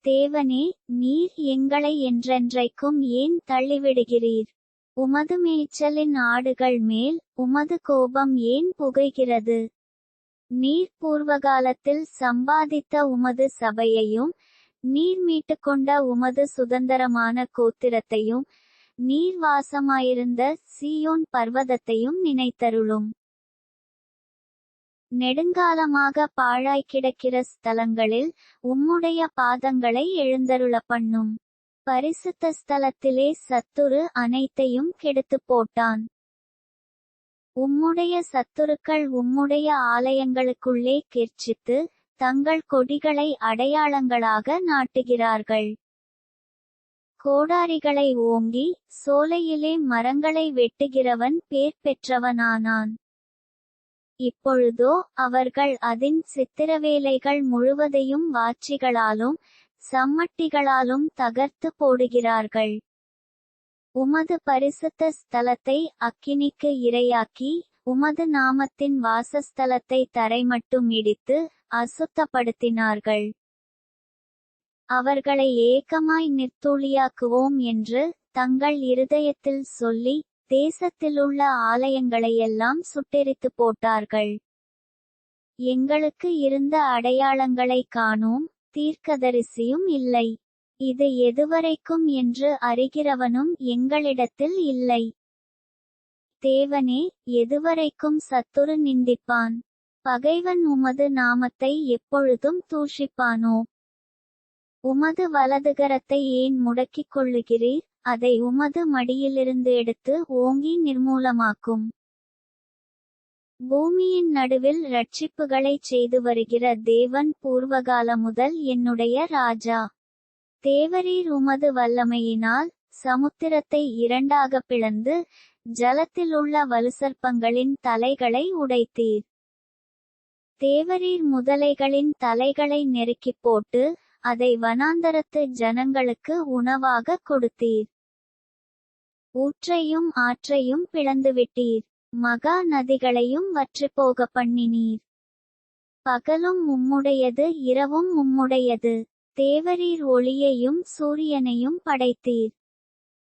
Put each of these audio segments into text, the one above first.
தேவனே, நீர் எங்களை என்றென்றைக்கும் ஏன் தள்ளிவிடுகிறீர்? உமது மேய்ச்சலின் ஆடுகள் மேல் உமது கோபம் ஏன் புகைகிறது? நீர் பூர்வகாலத்தில் சம்பாதித்த உமது சபையையும் நீர் மீட்டுக்கொண்ட உமது சுதந்திரமான கோத்திரத்தையும் நீர் வாசமாயிருந்த சீயோன் பர்வதத்தையும் நினைத்தருளும். நெடுங்காலமாக பாழாய் கிடக்கிற ஸ்தலங்களில் உம்முடைய பாதங்களை எழுந்தருள பண்ணும். பரிசுத்த ஸ்தலத்திலே சத்துரு அனைத்தையும் கெடுத்து போட்டான். உம்முடைய சத்துருக்கள் உம்முடைய ஆலயங்களுக்குள்ளே கெர்ச்சித்து தங்கள் கொடிகளை அடையாளங்களாக நாட்டுகிறார்கள். கோடாரிகளை ஓங்கி சோலையிலே மரங்களை வெட்டுகிறவன் பேர் பெற்றவனானான். இப்பொழுதோ அவர்கள் அதின் சித்திரவேலைகள் முழுவதையும் வாச்சிகளாலும் சம்மட்டிகளாலும் தகர்த்து போடுகிறார்கள். உமது பரிசுத்த ஸ்தலத்தை அக்கினிக்கு இரையாக்கி உமது நாமத்தின் வாசஸ்தலத்தை தரைமட்டும் இடித்து அசுத்தப்படுத்தினார்கள். அவர்களை ஏகமாய் நிர்த்தூளியாக்குவோம் என்று தங்கள் இருதயத்தில் சொல்லி தேசத்திலுள்ள ஆலயங்களையெல்லாம் சுட்டெரித்து போட்டார்கள். எங்களுக்கு இருந்த அடையாளங்களை காணோம், தீர்க்கதரிசியும் இல்லை. இது எதுவரைக்கும் என்று அறிகிறவனும் எங்களிடத்தில் இல்லை. தேவனே, எதுவரைக்கும் சத்துரு நிந்திப்பான்? பகைவன் உமது நாமத்தை எப்பொழுதும் தூஷிப்பானோ? உமது வலதுகரத்தை ஏன் முடக்கிக் கொள்ளுகிறீர்? அதை உமது மடியிலிருந்து எடுத்து ஓங்கி நிர்மூலமாக்கும். பூமியின் நடுவில் இரட்சிப்புகளைச் செய்து வருகிற தேவன் பூர்வகால முதல் என்னுடைய ராஜா. தேவரீர் உமது வல்லமையினால் சமுத்திரத்தை இரண்டாக பிளந்து ஜலத்திலுள்ள வலுசர்ப்பங்களின் தலைகளை உடைத்தீர். தேவரீர் முதலைகளின் தலைகளை நெருக்கிப் போட்டு அதை வனாந்தரத்து ஜனங்களுக்கு உணவாக கொடுத்தீர். ஊற்றையும் ஆற்றையும் பிளந்துவிட்டீர், மகா நதிகளையும் வற்றிப்போக பண்ணினீர். பகலும் உம்முடையது, இரவும் உம்முடையது. தேவரீர் ஒளியையும் சூரியனையும் படைத்தீர்.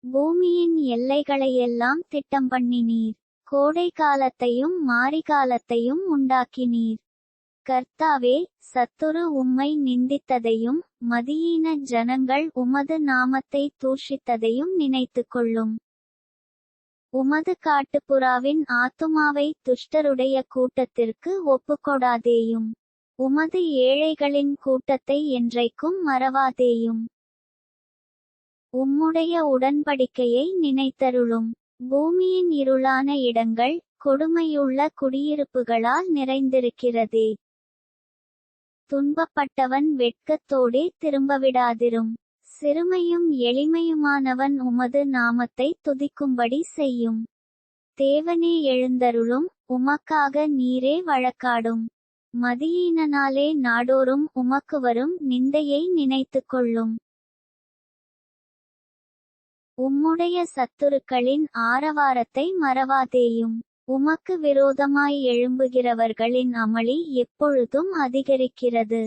பூமியின் எல்லைகளையெல்லாம் திட்டம் பண்ணினீர். கோடை காலத்தையும் மாரிகாலத்தையும் உண்டாக்கினீர். கர்த்தாவே, சத்துரு உம்மை நிந்தித்ததையும் மதியீன ஜனங்கள் உமது நாமத்தை தூஷித்ததையும் நினைத்துக் கொள்ளும். உமது காட்டுப்புறாவின் ஆத்துமாவை துஷ்டருடைய கூட்டத்திற்கு ஒப்புக்கொடாதேயும். உமது ஏழைகளின் கூட்டத்தை என்றைக்கும் மறவாதேயும். உம்முடைய உடன்படிக்கையை நினைத்தருளும். பூமியின் இருளான இடங்கள் கொடுமையுள்ள குடியிருப்புகளால் நிறைந்திருக்கிறதே. துன்பப்பட்டவன் வெட்கத்தோடே திரும்பவிடாதிரும். சிறுமையும் எளிமையுமானவன் உமது நாமத்தை துதிக்கும்படி செய்யும். தேவனே, எழுந்தருளும், உமக்காக நீரே வழக்காடும். மதியீனனாலே நாடோறும் உமக்கு வரும் நிந்தையை நினைத்துக் கொள்ளும். உம்முடைய சத்துருக்களின் ஆரவாரத்தை மறவாதேயும். உமக்கு விரோதமாய் எழும்புகிறவர்களின் அமளி எப்பொழுதும் அதிகரிக்கிறது.